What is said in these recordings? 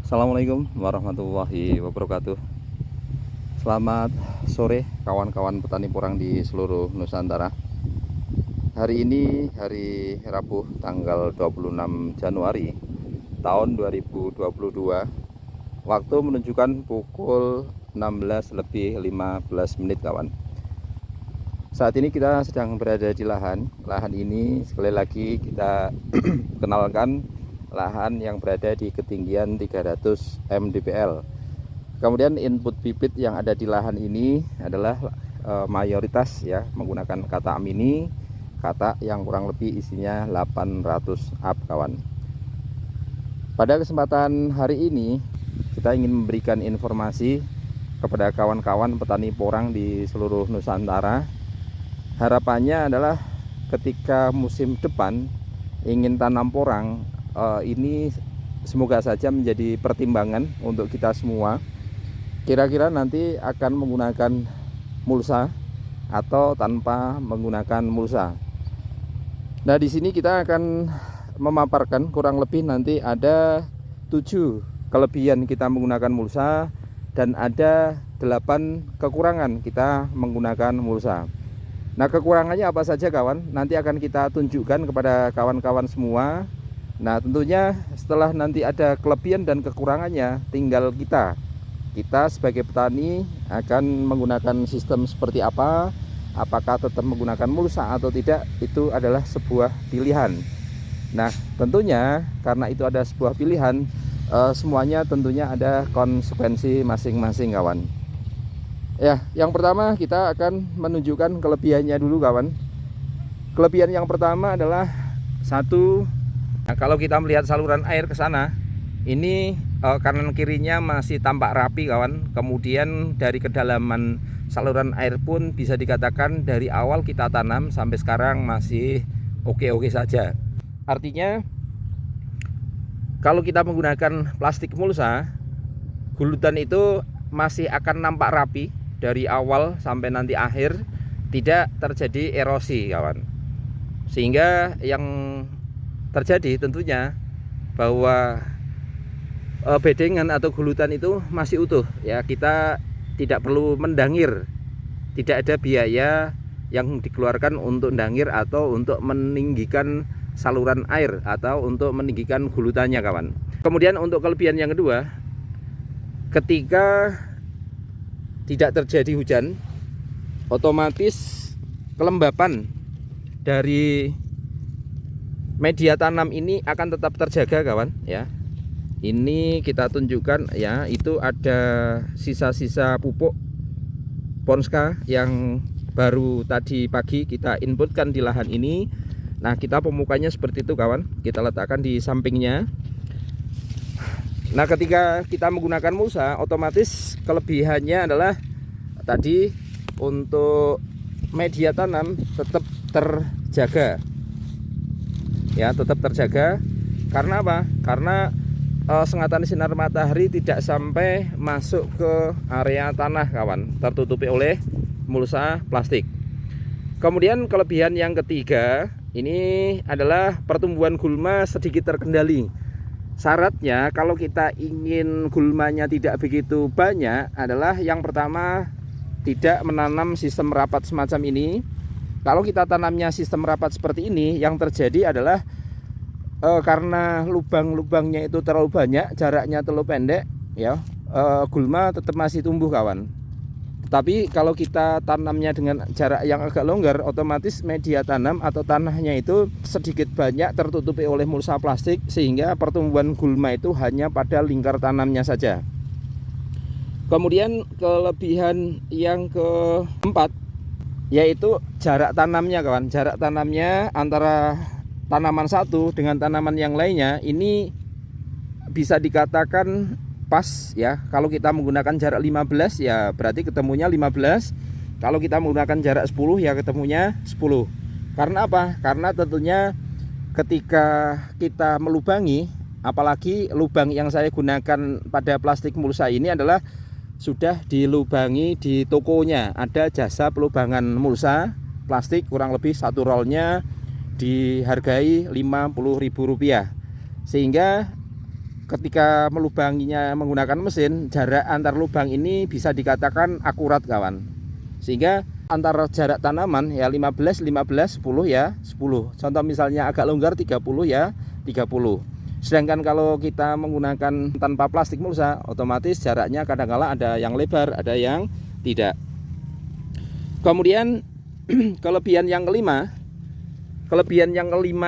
Assalamualaikum warahmatullahi wabarakatuh. Selamat sore kawan-kawan petani porang di seluruh Nusantara. Hari ini hari Rabu tanggal 26 Januari tahun 2022. Waktu menunjukkan pukul 16 lebih 15 menit kawan. Saat ini kita sedang berada di lahan. Lahan ini sekali lagi kita kenalkan, lahan yang berada di ketinggian 300 mdpl. Kemudian input bibit yang ada di lahan ini adalah mayoritas ya menggunakan kata mini, kata yang kurang lebih isinya 800 up kawan. Pada kesempatan hari ini kita ingin memberikan informasi kepada kawan-kawan petani porang di seluruh Nusantara. Harapannya adalah ketika musim depan ingin tanam porang, ini semoga saja menjadi pertimbangan untuk kita semua. Kira-kira nanti akan menggunakan mulsa atau tanpa menggunakan mulsa. Nah, di sini kita akan memaparkan kurang lebih nanti ada 7 kelebihan kita menggunakan mulsa dan ada 8 kekurangan kita menggunakan mulsa. Nah, kekurangannya apa saja kawan? Nanti akan kita tunjukkan kepada kawan-kawan semua. Nah, tentunya setelah nanti ada kelebihan dan kekurangannya, tinggal kita sebagai petani akan menggunakan sistem seperti apa, apakah tetap menggunakan mulsa atau tidak, itu adalah sebuah pilihan. Nah, tentunya karena itu ada sebuah pilihan, semuanya tentunya ada konsekuensi masing-masing kawan. Ya, yang pertama kita akan menunjukkan kelebihannya dulu kawan. Kelebihan yang pertama adalah satu, nah, kalau kita melihat saluran air ke sana, ini kanan kirinya masih tampak rapi kawan. Kemudian dari kedalaman saluran air pun bisa dikatakan dari awal kita tanam sampai sekarang masih oke-oke saja. Artinya kalau kita menggunakan plastik mulsa, gulutan itu masih akan nampak rapi dari awal sampai nanti akhir, tidak terjadi erosi kawan. Sehingga yang terjadi tentunya bahwa bedengan atau gulutan itu masih utuh ya, kita tidak perlu mendangir, tidak ada biaya yang dikeluarkan untuk mendangir atau untuk meninggikan saluran air atau untuk meninggikan gulutannya kawan. Kemudian untuk kelebihan yang kedua, ketika tidak terjadi hujan, otomatis kelembapan dari media tanam ini akan tetap terjaga kawan ya. Ini kita tunjukkan ya, itu ada sisa-sisa pupuk Ponska yang baru tadi pagi kita inputkan di lahan ini. Nah, kita pemukannya seperti itu kawan, kita letakkan di sampingnya. Nah, ketika kita menggunakan mulsa, otomatis kelebihannya adalah tadi untuk media tanam tetap terjaga ya, tetap terjaga. Karena apa? Karena sengatan sinar matahari tidak sampai masuk ke area tanah kawan, tertutupi oleh mulsa plastik. Kemudian kelebihan yang ketiga ini adalah pertumbuhan gulma sedikit terkendali. Syaratnya kalau kita ingin gulmanya tidak begitu banyak adalah yang pertama, tidak menanam sistem rapat semacam ini. Kalau kita tanamnya sistem rapat seperti ini, yang terjadi adalah karena lubang-lubangnya itu terlalu banyak, jaraknya terlalu pendek ya, gulma tetap masih tumbuh kawan. Tapi kalau kita tanamnya dengan jarak yang agak longgar, otomatis media tanam atau tanahnya itu sedikit banyak tertutupi oleh mulsa plastik, sehingga pertumbuhan gulma itu hanya pada lingkar tanamnya saja. Kemudian kelebihan yang keempat yaitu jarak tanamnya kawan. Jarak tanamnya antara tanaman satu dengan tanaman yang lainnya ini bisa dikatakan pas ya. Kalau kita menggunakan jarak 15 ya berarti ketemunya 15. Kalau kita menggunakan jarak 10 ya ketemunya 10. Karena apa? Karena tentunya ketika kita melubangi, apalagi lubang yang saya gunakan pada plastik mulsa ini adalah sudah dilubangi di tokonya, ada jasa pelubangan mulsa plastik, kurang lebih satu rollnya dihargai Rp50.000. Sehingga ketika melubanginya menggunakan mesin, jarak antar lubang ini bisa dikatakan akurat kawan. Sehingga antara jarak tanaman ya 15, 15, 10 ya 10. Contoh misalnya agak longgar 30 ya 30. Sedangkan kalau kita menggunakan tanpa plastik mulsa, otomatis jaraknya kadang-kala ada yang lebar, ada yang tidak. Kemudian kelebihan yang kelima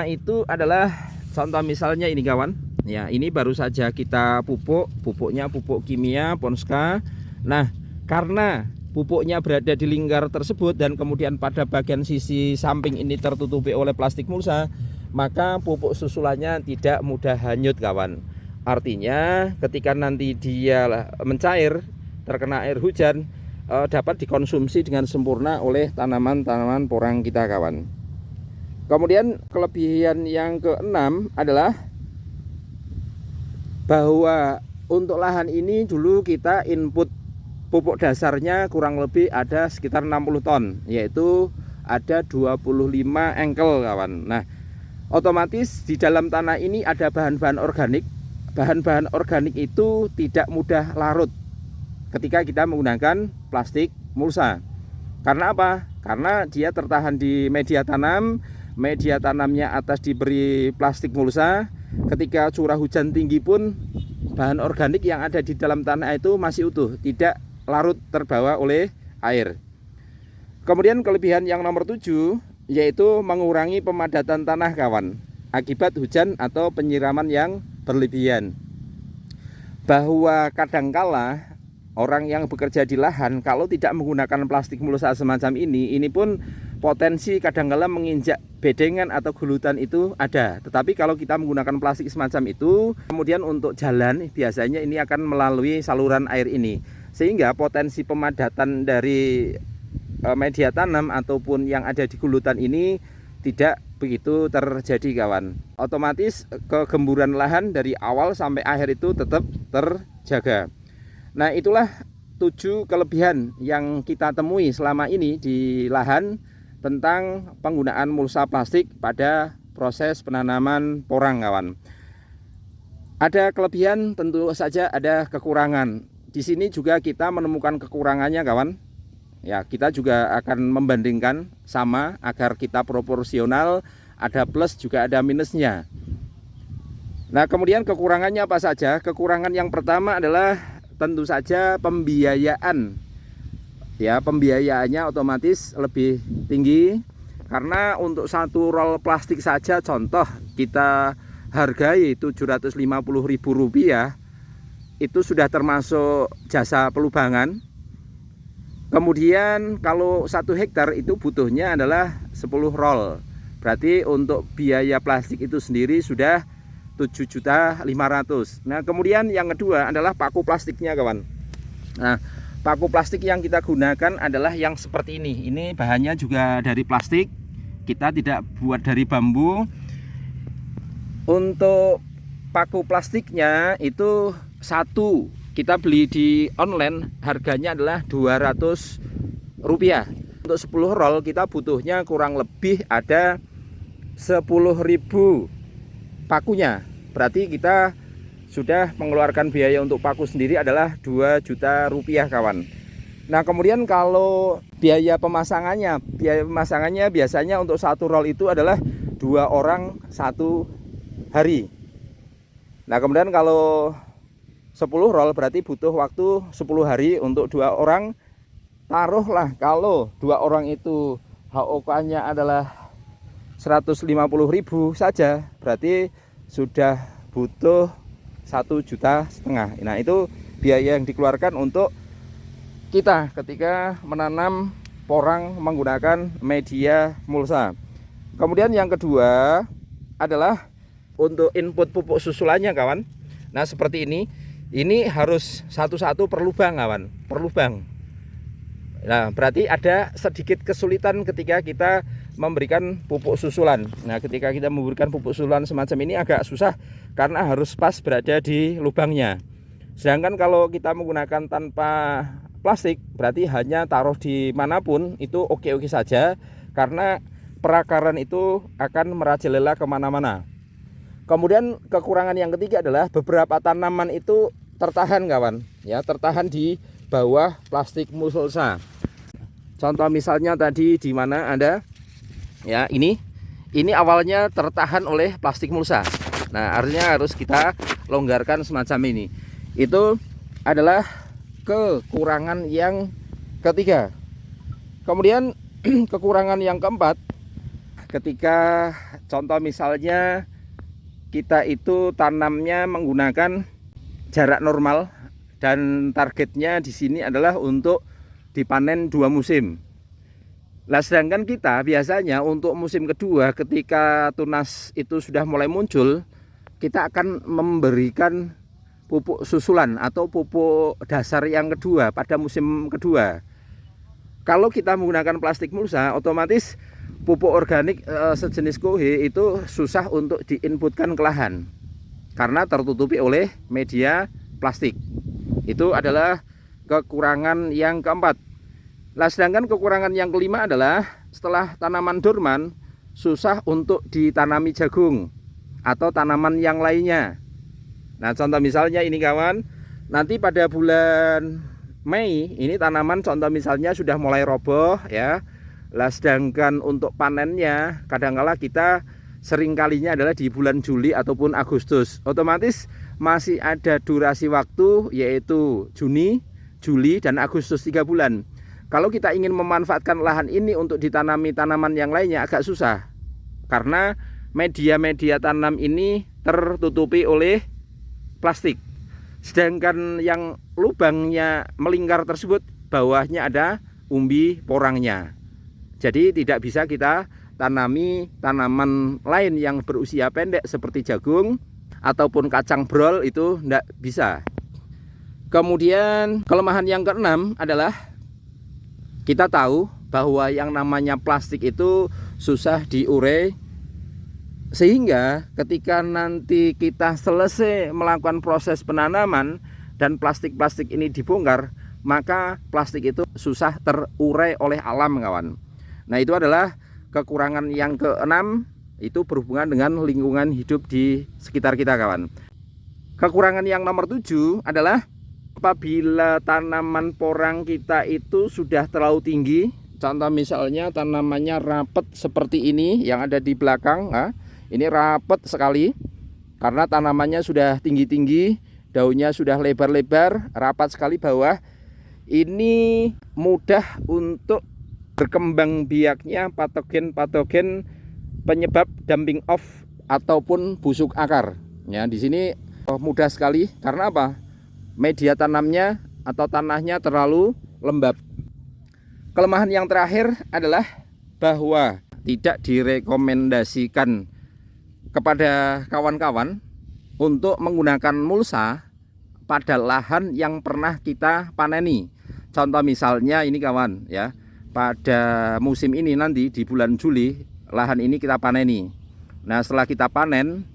itu adalah contoh misalnya ini kawan. Ya, ini baru saja kita pupuknya pupuk kimia Ponska. Nah, karena pupuknya berada di lingkar tersebut dan kemudian pada bagian sisi samping ini tertutupi oleh plastik mulsa, maka pupuk susulannya tidak mudah hanyut kawan. Artinya ketika nanti dia mencair terkena air hujan, dapat dikonsumsi dengan sempurna oleh tanaman-tanaman porang kita kawan. Kemudian kelebihan yang keenam adalah bahwa untuk lahan ini dulu kita input pupuk dasarnya kurang lebih ada sekitar 60 ton, yaitu ada 25 engkel kawan. Nah, otomatis di dalam tanah ini ada bahan-bahan organik. Bahan-bahan organik itu tidak mudah larut ketika kita menggunakan plastik mulsa. Karena apa? Karena dia tertahan di media tanam. Media tanamnya atas diberi plastik mulsa. Ketika curah hujan tinggi pun bahan organik yang ada di dalam tanah itu masih utuh, tidak larut terbawa oleh air. Kemudian kelebihan yang nomor 7 yaitu mengurangi pemadatan tanah kawan akibat hujan atau penyiraman yang berlebihan. Bahwa kadangkala orang yang bekerja di lahan kalau tidak menggunakan plastik mulsa semacam ini pun potensi kadangkala menginjak bedengan atau gulutan itu ada. Tetapi kalau kita menggunakan plastik semacam itu, kemudian untuk jalan biasanya ini akan melalui saluran air ini, sehingga potensi pemadatan dari media tanam ataupun yang ada di gulutan ini tidak begitu terjadi kawan. Otomatis kegemburan lahan dari awal sampai akhir itu tetap terjaga. Nah, itulah 7 kelebihan yang kita temui selama ini di lahan tentang penggunaan mulsa plastik pada proses penanaman porang kawan. Ada kelebihan, tentu saja ada kekurangan. Di sini juga kita menemukan kekurangannya kawan. Ya, kita juga akan membandingkan sama agar kita proporsional, ada plus juga ada minusnya. Nah, kemudian kekurangannya apa saja? Kekurangan yang pertama adalah tentu saja pembiayaan. Ya, pembiayaannya otomatis lebih tinggi karena untuk satu roll plastik saja contoh kita hargai Rp750.000, itu sudah termasuk jasa pelubangan. Kemudian kalau 1 hektar itu butuhnya adalah 10 roll. Berarti untuk biaya plastik itu sendiri sudah 7.500.000. Nah, kemudian yang kedua adalah paku plastiknya kawan. Nah, paku plastik yang kita gunakan adalah yang seperti ini. Ini bahannya juga dari plastik. Kita tidak buat dari bambu. Untuk paku plastiknya itu satu kita beli di online, harganya adalah Rp200. Untuk 10 roll kita butuhnya kurang lebih ada 10.000 pakunya. Berarti kita sudah mengeluarkan biaya untuk paku sendiri adalah Rp2 juta kawan. Nah, kemudian kalau biaya pemasangannya biasanya untuk 1 roll itu adalah 2 orang 1 hari. Nah, kemudian kalau 10 roll berarti butuh waktu 10 hari untuk 2 orang. Taruhlah kalau 2 orang itu HOK-nya adalah 150.000 saja, berarti sudah butuh 1,5 juta. Nah, itu biaya yang dikeluarkan untuk kita ketika menanam porang menggunakan media mulsa. Kemudian yang kedua adalah untuk input pupuk susulannya kawan. Nah, seperti ini harus satu-satu per lubang kawan, per lubang. Nah, berarti ada sedikit kesulitan ketika kita memberikan pupuk susulan. Nah, ketika kita memberikan pupuk susulan semacam ini agak susah karena harus pas berada di lubangnya. Sedangkan kalau kita menggunakan tanpa plastik, berarti hanya taruh di manapun itu oke-oke saja, karena perakaran itu akan merajalela kemana-mana. Kemudian kekurangan yang ketiga adalah beberapa tanaman itu tertahan kawan, ya, tertahan di bawah plastik mulsa. Contoh misalnya tadi di mana ada, ya, ini awalnya tertahan oleh plastik mulsa. Nah, artinya harus kita longgarkan semacam ini. Itu adalah kekurangan yang ketiga. Kemudian kekurangan yang keempat, ketika contoh misalnya kita itu tanamnya menggunakan jarak normal dan targetnya di sini adalah untuk dipanen 2 musim. Nah, sedangkan kita biasanya untuk musim kedua ketika tunas itu sudah mulai muncul, kita akan memberikan pupuk susulan atau pupuk dasar yang kedua pada musim kedua. Kalau kita menggunakan plastik mulsa, otomatis pupuk organik sejenis kohe itu susah untuk diinputkan ke lahan karena tertutupi oleh media plastik. Itu adalah kekurangan yang keempat. Nah, sedangkan kekurangan yang kelima adalah setelah tanaman dorman susah untuk ditanami jagung atau tanaman yang lainnya. Nah, contoh misalnya ini kawan, nanti pada bulan Mei ini tanaman contoh misalnya sudah mulai roboh, ya. Lah, sedangkan untuk panennya kadangkala kita seringkalinya adalah di bulan Juli ataupun Agustus. Otomatis masih ada durasi waktu yaitu Juni, Juli dan Agustus, 3 bulan. Kalau kita ingin memanfaatkan lahan ini untuk ditanami tanaman yang lainnya agak susah karena media-media tanam ini tertutupi oleh plastik. Sedangkan yang lubangnya melingkar tersebut bawahnya ada umbi porangnya. Jadi tidak bisa kita tanami tanaman lain yang berusia pendek seperti jagung ataupun kacang brol, itu tidak bisa. Kemudian kelemahan yang keenam adalah kita tahu bahwa yang namanya plastik itu susah diurai, sehingga ketika nanti kita selesai melakukan proses penanaman dan plastik-plastik ini dibongkar, maka plastik itu susah terurai oleh alam kawan. Nah, itu adalah kekurangan yang keenam, itu berhubungan dengan lingkungan hidup di sekitar kita kawan. Kekurangan yang nomor 7 adalah apabila tanaman porang kita itu sudah terlalu tinggi. Contoh misalnya tanamannya rapet seperti ini yang ada di belakang. Nah, ini rapet sekali karena tanamannya sudah tinggi-tinggi, daunnya sudah lebar-lebar, rapat sekali bawah. Ini mudah untuk berkembang biaknya patogen-patogen penyebab dumping off ataupun busuk akar. Ya, di sini mudah sekali karena apa? Media tanamnya atau tanahnya terlalu lembab. Kelemahan yang terakhir adalah bahwa tidak direkomendasikan kepada kawan-kawan untuk menggunakan mulsa pada lahan yang pernah kita paneni. Contoh misalnya ini kawan, ya, pada musim ini nanti di bulan Juli lahan ini kita paneni. Nah, setelah kita panen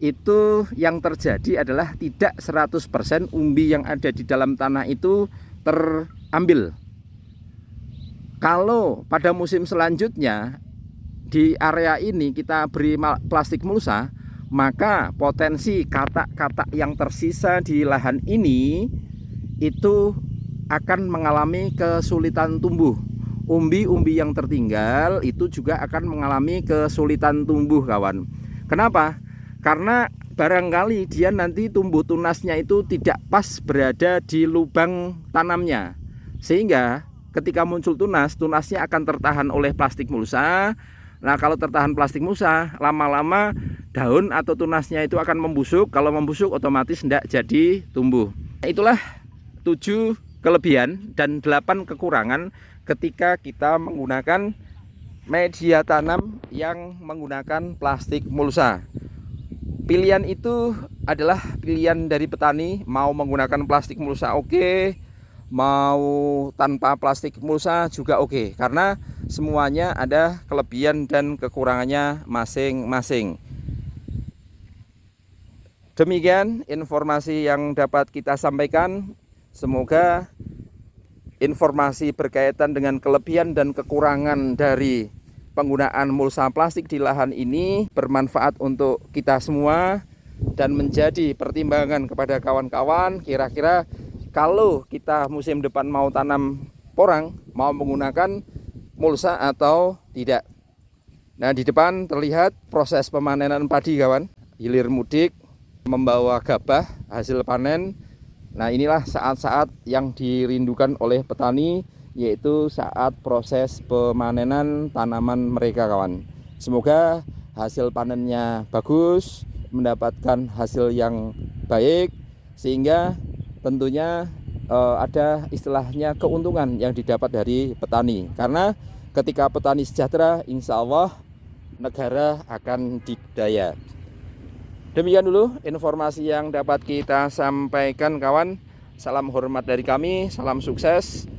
itu yang terjadi adalah tidak 100% umbi yang ada di dalam tanah itu terambil. Kalau pada musim selanjutnya di area ini kita beri plastik mulsa, maka potensi katak-katak yang tersisa di lahan ini itu akan mengalami kesulitan tumbuh. Umbi-umbi yang tertinggal itu juga akan mengalami kesulitan tumbuh kawan. Kenapa? Karena barangkali dia nanti tumbuh tunasnya itu tidak pas berada di lubang tanamnya, sehingga ketika muncul tunas, tunasnya akan tertahan oleh plastik mulsa. Nah, kalau tertahan plastik mulsa, lama-lama daun atau tunasnya itu akan membusuk. Kalau membusuk otomatis tidak jadi tumbuh. Itulah 7 kelebihan dan 8 kekurangan ketika kita menggunakan media tanam yang menggunakan plastik mulsa. Pilihan itu adalah pilihan dari petani, mau menggunakan plastik mulsa oke, mau tanpa plastik mulsa juga oke, karena semuanya ada kelebihan dan kekurangannya masing-masing. Demikian informasi yang dapat kita sampaikan. Semoga informasi berkaitan dengan kelebihan dan kekurangan dari penggunaan mulsa plastik di lahan ini bermanfaat untuk kita semua dan menjadi pertimbangan kepada kawan-kawan. Kira-kira kalau kita musim depan mau tanam porang, mau menggunakan mulsa atau tidak. Nah, di depan terlihat proses pemanenan padi, kawan. Hilir mudik membawa gabah hasil panen. Nah, inilah saat-saat yang dirindukan oleh petani, yaitu saat proses pemanenan tanaman mereka, kawan. Semoga hasil panennya bagus, mendapatkan hasil yang baik, sehingga tentunya ada istilahnya keuntungan yang didapat dari petani. Karena ketika petani sejahtera, insya Allah negara akan dikdaya. Demikian dulu informasi yang dapat kita sampaikan, kawan. Salam hormat dari kami, salam sukses.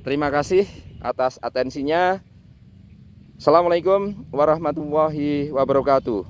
Terima kasih atas atensinya. Assalamualaikum warahmatullahi wabarakatuh.